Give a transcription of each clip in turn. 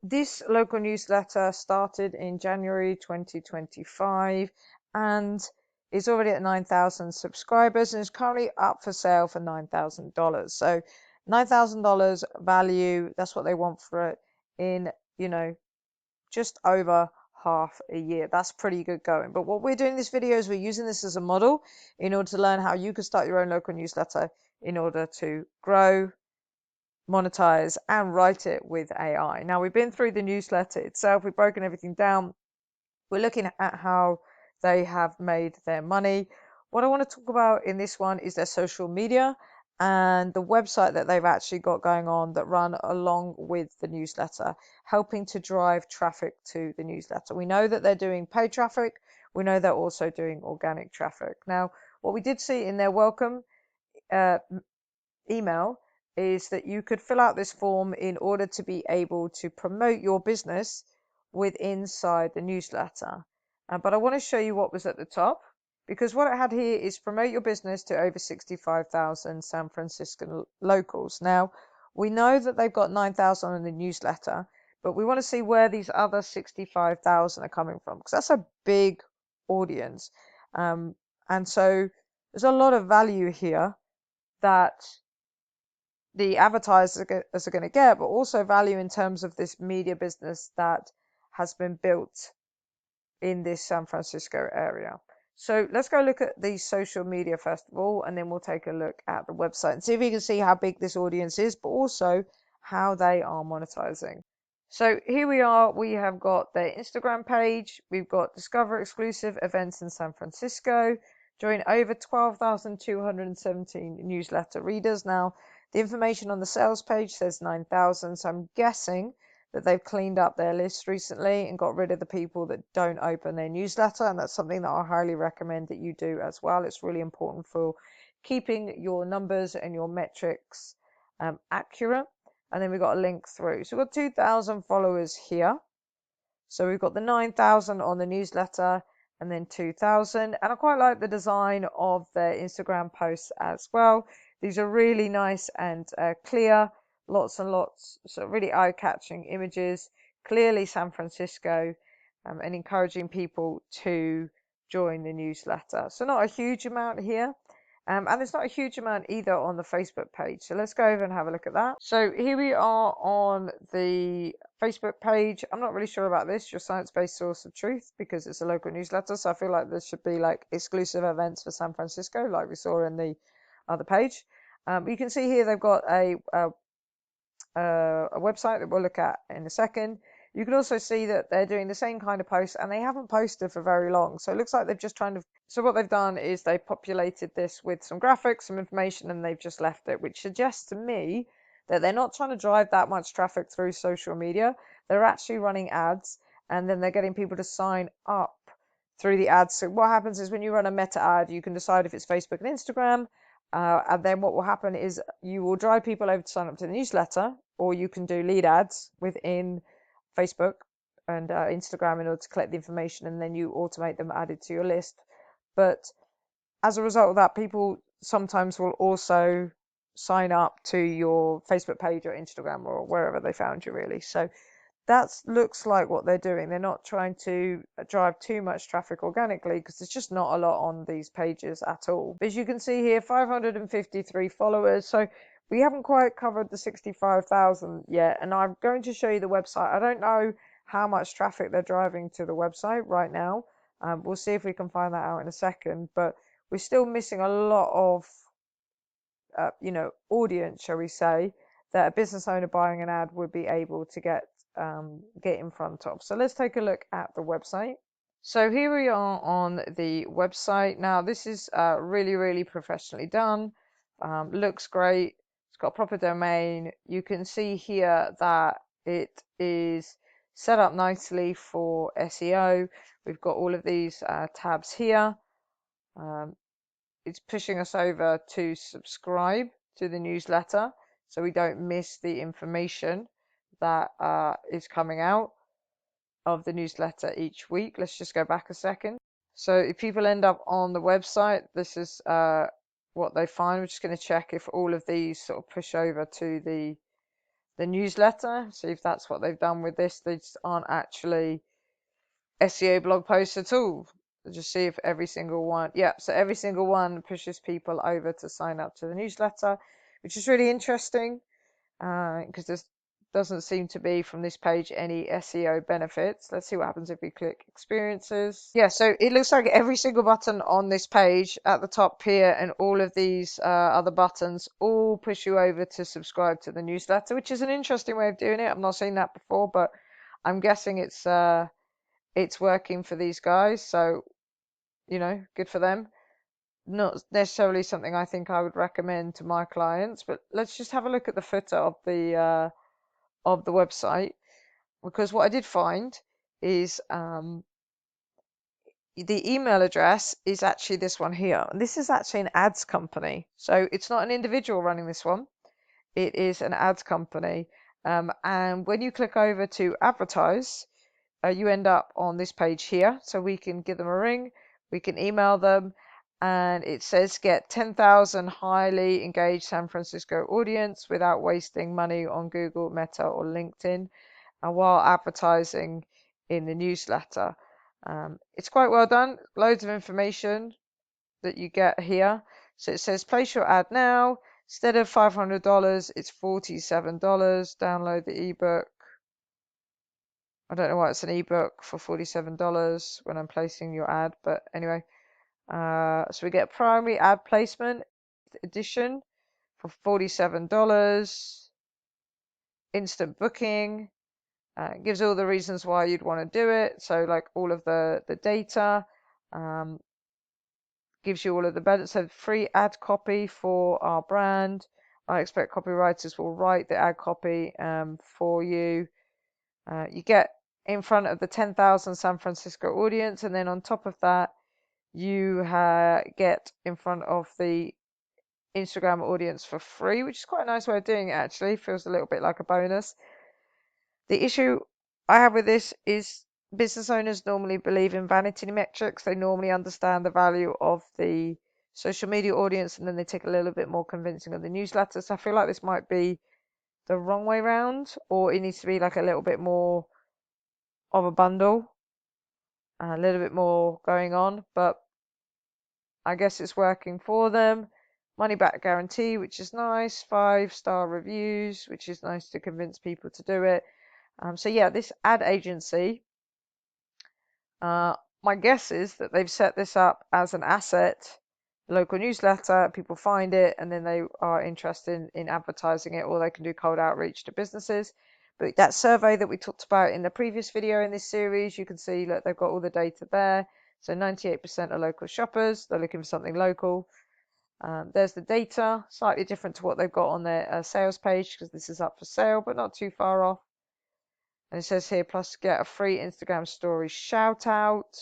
This local newsletter started in January 2025 and is already at 9,000 subscribers and is currently up for sale for $9,000. So $9,000 value, that's what they want for it in, just over half a year. That's pretty good going. But what we're doing this video is we're using this as a model in order to learn how you can start your own local newsletter in order to grow, monetize, and write it with AI. Now, we've been through the newsletter itself, we've broken everything down. We're looking at how they have made their money. What I want to talk about in this one is their social media and the website that they've actually got going on that run along with the newsletter, helping to drive traffic to the newsletter. We know that they're doing paid traffic. We know they're also doing organic traffic. Now, what we did see in their welcome email is that you could fill out this form in order to be able to promote your business with inside the newsletter. But I want to show you what was at the top, because what it had here is promote your business to over 65,000 San Francisco locals. Now, we know that they've got 9,000 in the newsletter, but we want to see where these other 65,000 are coming from, because that's a big audience. And so there's a lot of value here that the advertisers are going to get, but also value in terms of this media business that has been built in this San Francisco area. So let's go look at the social media first of all, and then we'll take a look at the website and see if you can see how big this audience is, but also how they are monetizing. So here we are, we have got their Instagram page, we've got discover exclusive events in San Francisco, join over 12,217 newsletter readers. Now, the information on the sales page says 9,000, so I'm guessing that they've cleaned up their list recently and got rid of the people that don't open their newsletter, and that's something that I highly recommend that you do as well. It's really important for keeping your numbers and your metrics accurate. And then we've got a link through. So we've got 2,000 followers here. So we've got the 9,000 on the newsletter and then 2,000. And I quite like the design of their Instagram posts as well. These are really nice and clear, lots and lots, so really eye-catching images, clearly San Francisco, and encouraging people to join the newsletter. So not a huge amount here. And there's not a huge amount either on the Facebook page. So let's go over and have a look at that. So here we are on the Facebook page. I'm not really sure about this, your science-based source of truth, because it's a local newsletter. So I feel like there should be like exclusive events for San Francisco, like we saw in the other page. You can see here they've got a website that we'll look at in a second. You can also see that they're doing the same kind of posts, and they haven't posted for very long. So it looks like they've just so what they've done is they populated this with some graphics, some information, and they've just left it, which suggests to me that they're not trying to drive that much traffic through social media. They're actually running ads, and then they're getting people to sign up through the ads. So what happens is when you run a meta ad, you can decide if it's Facebook and Instagram, and then what will happen is you will drive people over to sign up to the newsletter, or you can do lead ads within Facebook and Instagram in order to collect the information, and then you automate them added to your list. But as a result of that, people sometimes will also sign up to your Facebook page or Instagram or wherever they found you, really. So that looks like what they're doing. They're not trying to drive too much traffic organically, because there's just not a lot on these pages at all. But as you can see here, 553 followers. So we haven't quite covered the 65,000 yet, and I'm going to show you the website. I don't know how much traffic they're driving to the website right now. We'll see if we can find that out in a second, but we're still missing a lot of audience, shall we say, that a business owner buying an ad would be able to get in front of. So let's take a look at the website. So here we are on the website. Now this is really, really professionally done. Looks great. It's got a proper domain. You can see here that it is set up nicely for SEO. We've got all of these tabs here. It's pushing us over to subscribe to the newsletter so we don't miss the information that is coming out of the newsletter each week. Let's just go back a second. So if people end up on the website, this is what they find. We're just going to check if all of these sort of push over to the the newsletter, see if that's what they've done with this. They just aren't actually SEO blog posts at all. Just see if every single one, so every single one pushes people over to sign up to the newsletter, which is really interesting because there doesn't seem to be from this page any SEO benefits. Let's see what happens if we click experiences. Yeah, so it looks like every single button on this page at the top here and all of these other buttons all push you over to subscribe to the newsletter, which is an interesting way of doing it. I've not seen that before, but I'm guessing it's working for these guys, so good for them. Not necessarily something I think I would recommend to my clients, but let's just have a look at the footer of the website, because what I did find is the email address is actually this one here, and this is actually an ads company, so it's not an individual running this one, it is an ads company. And when you click over to advertise, you end up on this page here, so we can give them a ring, we can email them, and it says get 10,000 highly engaged San Francisco audience without wasting money on Google, Meta, or LinkedIn, and while advertising in the newsletter. It's quite well done, loads of information that you get here. So it says place your ad now. Instead of $500, it's $47. Download the ebook. I don't know why it's an ebook for $47 when I'm placing your ad, but anyway. So we get primary ad placement edition for $47. Instant booking. Gives all the reasons why you'd want to do it. So like all of the data. Gives you all of the benefits. So free ad copy for our brand. I expect copywriters will write the ad copy for you. You get in front of the 10,000 San Francisco audience, and then on top of that, you get in front of the Instagram audience for free, which is quite a nice way of doing it, actually. Feels a little bit like a bonus. The issue I have with this is business owners normally believe in vanity metrics. They normally understand the value of the social media audience, and then they take a little bit more convincing of the newsletter. So I feel like this might be the wrong way round, or it needs to be like a little bit more of a bundle, a little bit more going on, but I guess it's working for them. Money back guarantee, which is nice. 5-star reviews, which is nice to convince people to do it. So yeah, this ad agency, my guess is that they've set this up as an asset, local newsletter, people find it, and then they are interested in advertising it, or they can do cold outreach to businesses. But that survey that we talked about in the previous video in this series, you can see that they've got all the data there. So 98% are local shoppers. They're looking for something local. There's the data, slightly different to what they've got on their sales page, because this is up for sale, but not too far off. And it says here, plus get a free Instagram story shout out.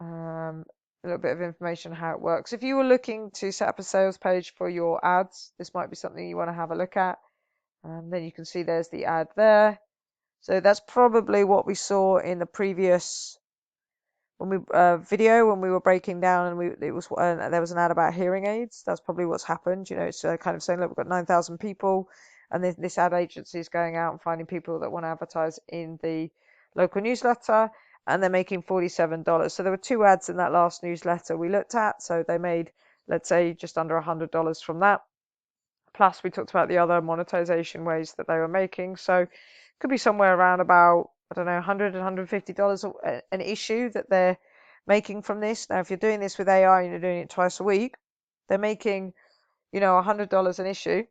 A little bit of information on how it works. If you were looking to set up a sales page for your ads, this might be something you want to have a look at. Then you can see there's the ad there. So that's probably what we saw in the previous video when we were breaking down, and there was an ad about hearing aids. That's probably what's happened. It's kind of saying, look, we've got 9,000 people, and this ad agency is going out and finding people that want to advertise in the local newsletter, and they're making $47. So there were 2 ads in that last newsletter we looked at, so they made, let's say, just under $100 from that. Plus we talked about the other monetization ways that they were making, so it could be somewhere around about, I don't know, $100 and $150 an issue that they're making from this. Now if you're doing this with AI and you're doing it twice a week, they're making $100 an issue,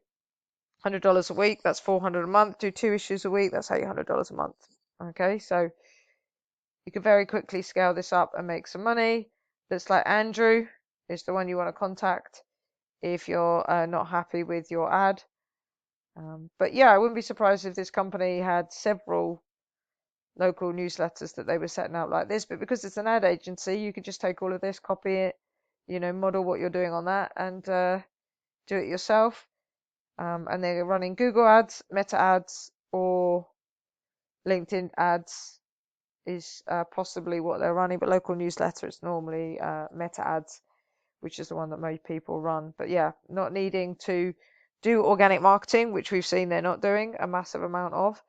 $100 a week, that's $400 a month. Do 2 issues a week, that's $800 a month. Okay, so you can very quickly scale this up and make some money. Looks like Andrew is the one you want to contact if you're not happy with your ad. But yeah, I wouldn't be surprised if this company had several local newsletters that they were setting up like this, but because it's an ad agency, you could just take all of this, copy it, model what you're doing on that, and do it yourself. And they're running Google ads, Meta ads, or LinkedIn ads is possibly what they're running, but local newsletter is normally Meta ads, which is the one that most people run. But yeah, not needing to do organic marketing, which we've seen they're not doing a massive amount of,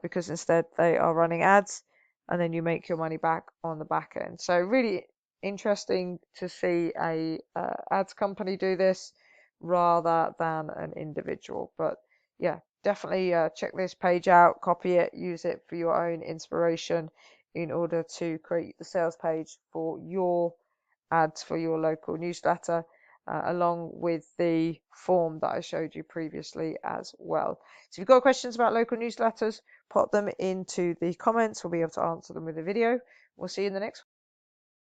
because instead they are running ads, and then you make your money back on the back end. So really interesting to see a ads company do this rather than an individual. But yeah, definitely check this page out, copy it, use it for your own inspiration in order to create the sales page for your ads for your local newsletter, along with the form that I showed you previously as well. So if you've got questions about local newsletters, pop them into the comments. We'll be able to answer them with a video. We'll see you in the next one.